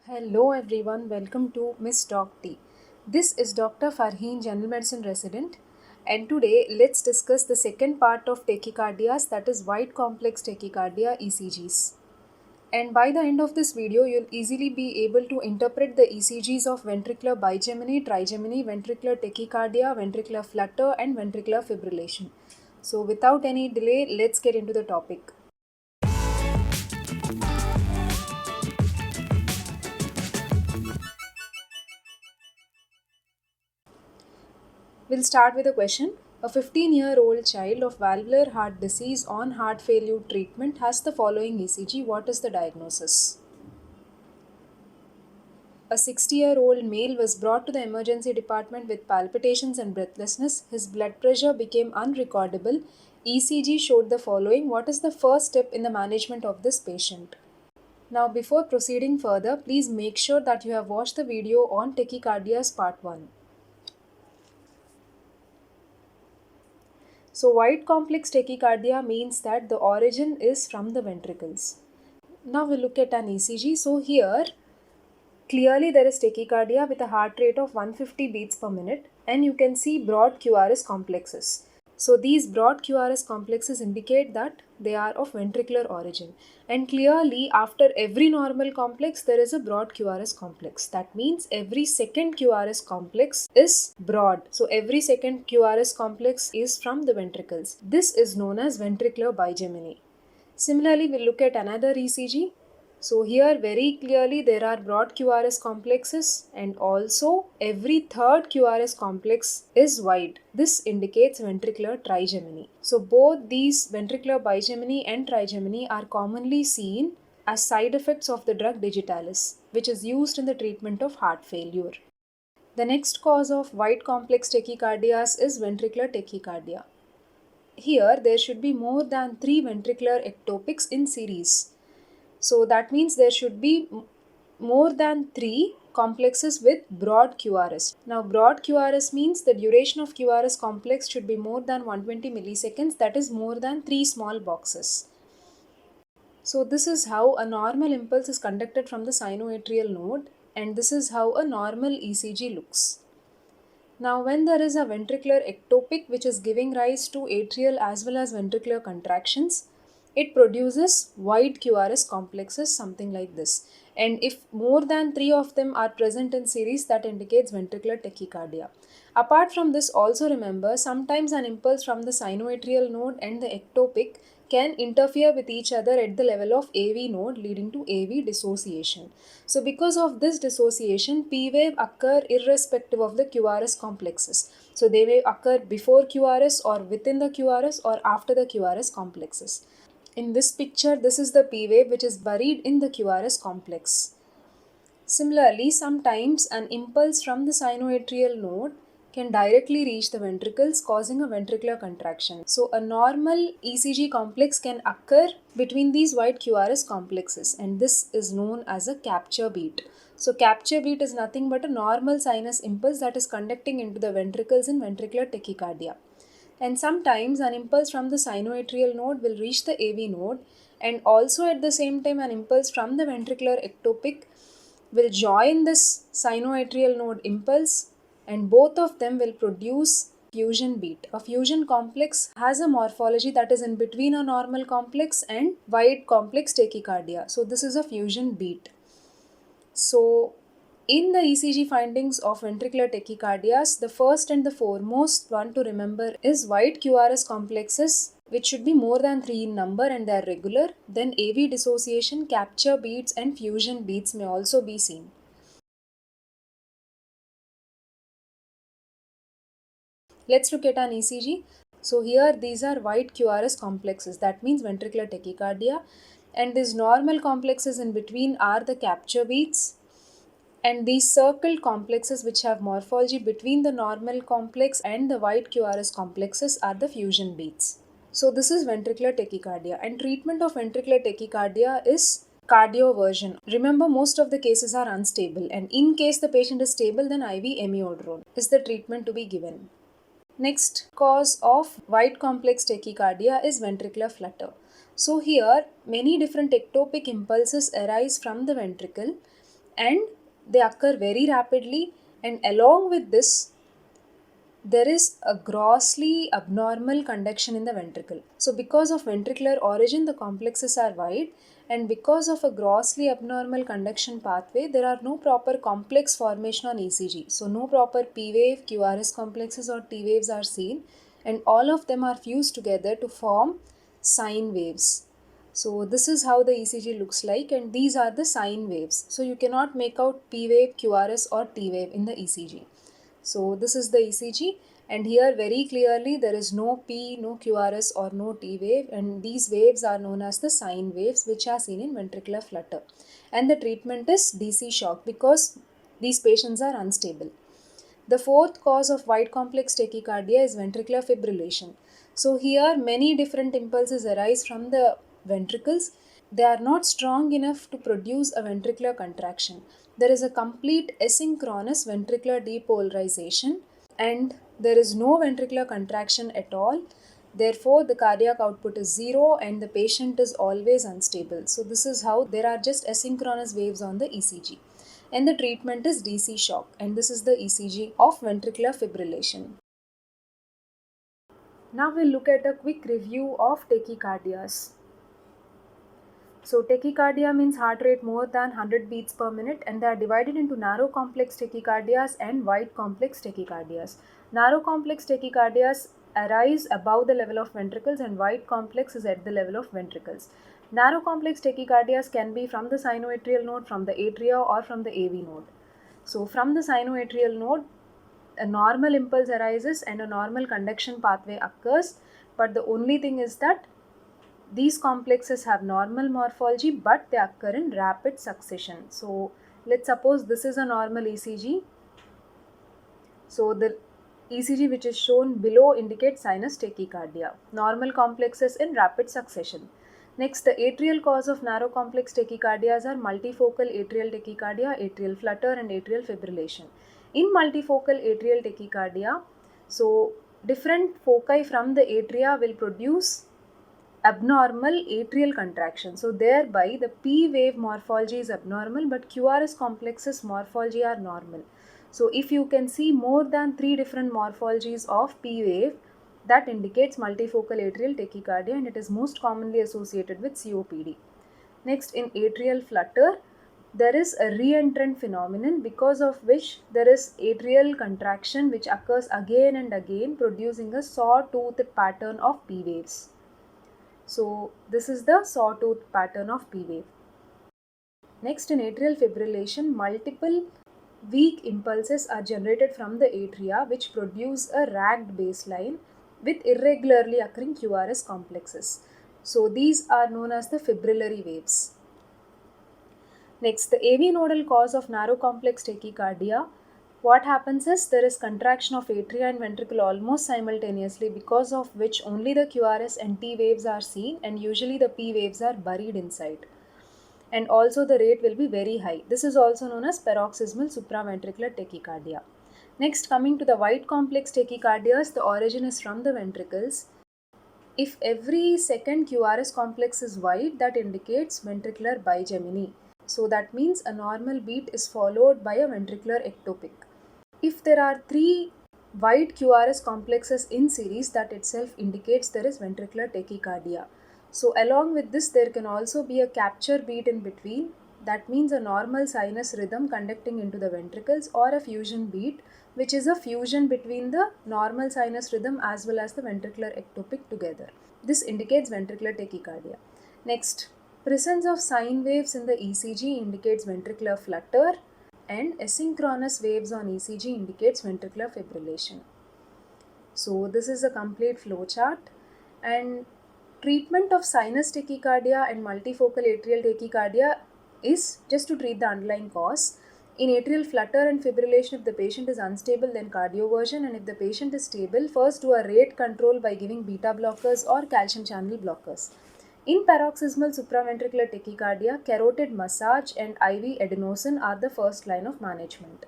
Hello everyone, welcome to Miss Doc T. This is Dr. Farheen, General Medicine resident, and today let's discuss the second part of tachycardias, that is wide complex tachycardia ECGs. And by the end of this video, you'll easily be able to interpret the ECGs of ventricular bigeminy, trigeminy, ventricular tachycardia, ventricular flutter, and ventricular fibrillation. So without any delay, let's get into the topic. We'll start with a question. A 15-year-old child of valvular heart disease on heart failure treatment has the following ECG. What is the diagnosis? A 60-year-old male was brought to the emergency department with palpitations and breathlessness. His blood pressure became unrecordable. ECG showed the following. What is the first step in the management of this patient? Now, before proceeding further, please make sure that you have watched the video on tachycardias part 1. So, wide complex tachycardia means that the origin is from the ventricles. Now we look at an ECG. So here, clearly there is tachycardia with a heart rate of 150 beats per minute, and you can see broad QRS complexes. So these broad QRS complexes indicate that they are of ventricular origin. And clearly after every normal complex there is a broad QRS complex. That means every second QRS complex is broad. So every second QRS complex is from the ventricles. This is known as ventricular bigeminy. Similarly, we'll look at another ECG. So here very clearly there are broad QRS complexes, and also every third QRS complex is wide. This indicates ventricular trigeminy. So both these ventricular bigeminy and trigeminy are commonly seen as side effects of the drug digitalis, which is used in the treatment of heart failure. The next cause of wide complex tachycardias is ventricular tachycardia. Here there should be more than 3 ventricular ectopics in series. So that means there should be more than 3 complexes with broad QRS. Now broad QRS means the duration of QRS complex should be more than 120 milliseconds, that is more than 3 small boxes. So this is how a normal impulse is conducted from the sinoatrial node, and this is how a normal ECG looks. Now when there is a ventricular ectopic which is giving rise to atrial as well as ventricular contractions, it produces wide QRS complexes, something like this. And if more than 3 of them are present in series, that indicates ventricular tachycardia. Apart from this, also remember, sometimes an impulse from the sinoatrial node and the ectopic can interfere with each other at the level of AV node, leading to AV dissociation. So because of this dissociation, P wave occur irrespective of the QRS complexes. So they may occur before QRS or within the QRS or after the QRS complexes. In this picture, this is the P wave which is buried in the QRS complex. Similarly, sometimes an impulse from the sinoatrial node can directly reach the ventricles, causing a ventricular contraction. So a normal ECG complex can occur between these wide QRS complexes, and this is known as a capture beat. So capture beat is nothing but a normal sinus impulse that is conducting into the ventricles in ventricular tachycardia. And sometimes an impulse from the sinoatrial node will reach the AV node, and also at the same time an impulse from the ventricular ectopic will join this sinoatrial node impulse, and both of them will produce fusion beat. A fusion complex has a morphology that is in between a normal complex and wide complex tachycardia. So this is a fusion beat. So in the ECG findings of ventricular tachycardias, the first and the foremost one to remember is wide QRS complexes, which should be more than 3 in number and they are regular. Then AV dissociation, capture beats and fusion beats may also be seen. Let's look at an ECG. So here these are wide QRS complexes, that means ventricular tachycardia, and these normal complexes in between are the capture beats. And these circle complexes which have morphology between the normal complex and the wide QRS complexes are the fusion beats. So this is ventricular tachycardia, and treatment of ventricular tachycardia is cardioversion. Remember, most of the cases are unstable, and in case the patient is stable, then IV amiodarone is the treatment to be given. Next cause of wide complex tachycardia is ventricular flutter. So here many different ectopic impulses arise from the ventricle, and they occur very rapidly, and along with this there is a grossly abnormal conduction in the ventricle. So because of ventricular origin the complexes are wide, and because of a grossly abnormal conduction pathway there are no proper complex formation on ECG. So no proper P wave, QRS complexes or T waves are seen, and all of them are fused together to form sine waves. So this is how the ECG looks like, and these are the sine waves. So you cannot make out P wave, QRS or T wave in the ECG. So this is the ECG, and here very clearly there is no P, no QRS or no T wave, and these waves are known as the sine waves, which are seen in ventricular flutter. And the treatment is DC shock because these patients are unstable. The fourth cause of wide complex tachycardia is ventricular fibrillation. So here many different impulses arise from the ventricles. They are not strong enough to produce a ventricular contraction. There is a complete asynchronous ventricular depolarization, and there is no ventricular contraction at all. Therefore, the cardiac output is zero and the patient is always unstable. So this is how there are just asynchronous waves on the ECG. And the treatment is DC shock, and this is the ECG of ventricular fibrillation. Now we'll look at a quick review of tachycardias. So tachycardia means heart rate more than 100 beats per minute, and they are divided into narrow complex tachycardias and wide complex tachycardias. Narrow complex tachycardias arise above the level of ventricles and wide complex is at the level of ventricles. Narrow complex tachycardias can be from the sinoatrial node, from the atria or from the AV node. So from the sinoatrial node, a normal impulse arises and a normal conduction pathway occurs, but the only thing is that these complexes have normal morphology but they occur in rapid succession. So let's suppose this is a normal ECG. So the ECG which is shown below indicates sinus tachycardia. Normal complexes in rapid succession. Next, the atrial cause of narrow complex tachycardias are multifocal atrial tachycardia, atrial flutter and atrial fibrillation. In multifocal atrial tachycardia, so different foci from the atria will produce abnormal atrial contraction. So thereby the P wave morphology is abnormal but QRS complexes morphology are normal. So if you can see more than 3 different morphologies of P wave, that indicates multifocal atrial tachycardia, and it is most commonly associated with COPD. Next, in atrial flutter, there is a reentrant phenomenon because of which there is atrial contraction which occurs again and again, producing a sawtooth pattern of P waves. So this is the sawtooth pattern of P wave. Next, in atrial fibrillation, multiple weak impulses are generated from the atria which produce a ragged baseline with irregularly occurring QRS complexes. So these are known as the fibrillary waves. Next, the AV nodal cause of narrow complex tachycardia. What happens is there is contraction of atria and ventricle almost simultaneously, because of which only the QRS and T waves are seen and usually the P waves are buried inside. And also the rate will be very high. This is also known as paroxysmal supraventricular tachycardia. Next, coming to the wide complex tachycardias, the origin is from the ventricles. If every second QRS complex is wide, that indicates ventricular bigeminy. So that means a normal beat is followed by a ventricular ectopic. If there are 3 wide QRS complexes in series, that itself indicates there is ventricular tachycardia. So along with this, there can also be a capture beat in between. That means a normal sinus rhythm conducting into the ventricles, or a fusion beat, which is a fusion between the normal sinus rhythm as well as the ventricular ectopic together. This indicates ventricular tachycardia. Next, presence of sine waves in the ECG indicates ventricular flutter, and asynchronous waves on ECG indicates ventricular fibrillation. So this is a complete flowchart, and treatment of sinus tachycardia and multifocal atrial tachycardia is just to treat the underlying cause. In atrial flutter and fibrillation, if the patient is unstable, then cardioversion, and if the patient is stable, first do a rate control by giving beta blockers or calcium channel blockers. In paroxysmal supraventricular tachycardia, carotid massage and IV adenosine are the first line of management.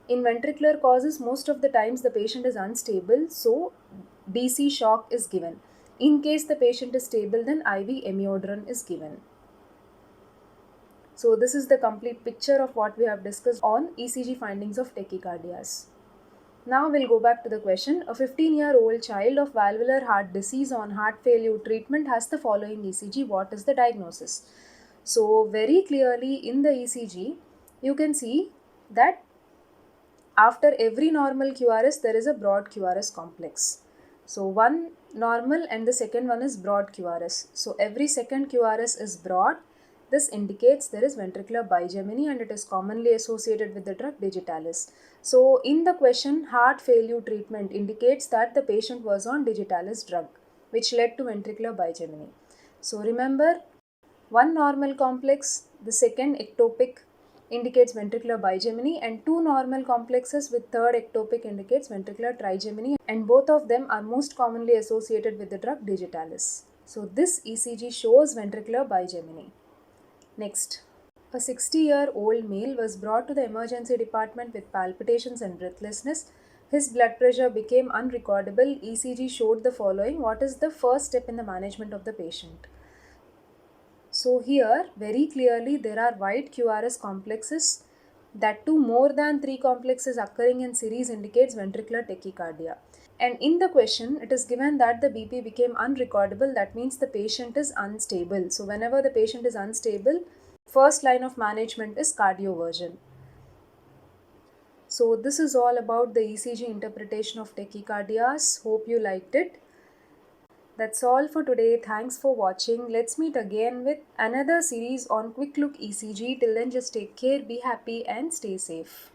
In ventricular causes, most of the times the patient is unstable, so DC shock is given. In case the patient is stable, then IV amiodarone is given. So this is the complete picture of what we have discussed on ECG findings of tachycardias. Now we'll go back to the question. A 15-year-old child of valvular heart disease on heart failure treatment has the following ECG. What is the diagnosis? So very clearly in the ECG, you can see that after every normal QRS, there is a broad QRS complex. So one normal and the second one is broad QRS. So every second QRS is broad. This indicates there is ventricular bigeminy and it is commonly associated with the drug digitalis. So in the question, heart failure treatment indicates that the patient was on digitalis drug, which led to ventricular bigeminy. So remember, one normal complex, the second ectopic indicates ventricular bigeminy, and two normal complexes with third ectopic indicates ventricular trigeminy, and both of them are most commonly associated with the drug digitalis. So this ECG shows ventricular bigeminy. Next, a 60-year-old male was brought to the emergency department with palpitations and breathlessness. His blood pressure became unrecordable. ECG showed the following. What is the first step in the management of the patient? So here very clearly there are wide QRS complexes, that too more than 3 complexes occurring in series indicates ventricular tachycardia. And in the question it is given that the BP became unrecordable, that means the patient is unstable. So whenever the patient is unstable, first line of management is cardioversion. So this is all about the ECG interpretation of tachycardias. Hope you liked it. That's all for today. Thanks for watching. Let's meet again with another series on Quick Look ECG. Till then, just take care, be happy, and stay safe.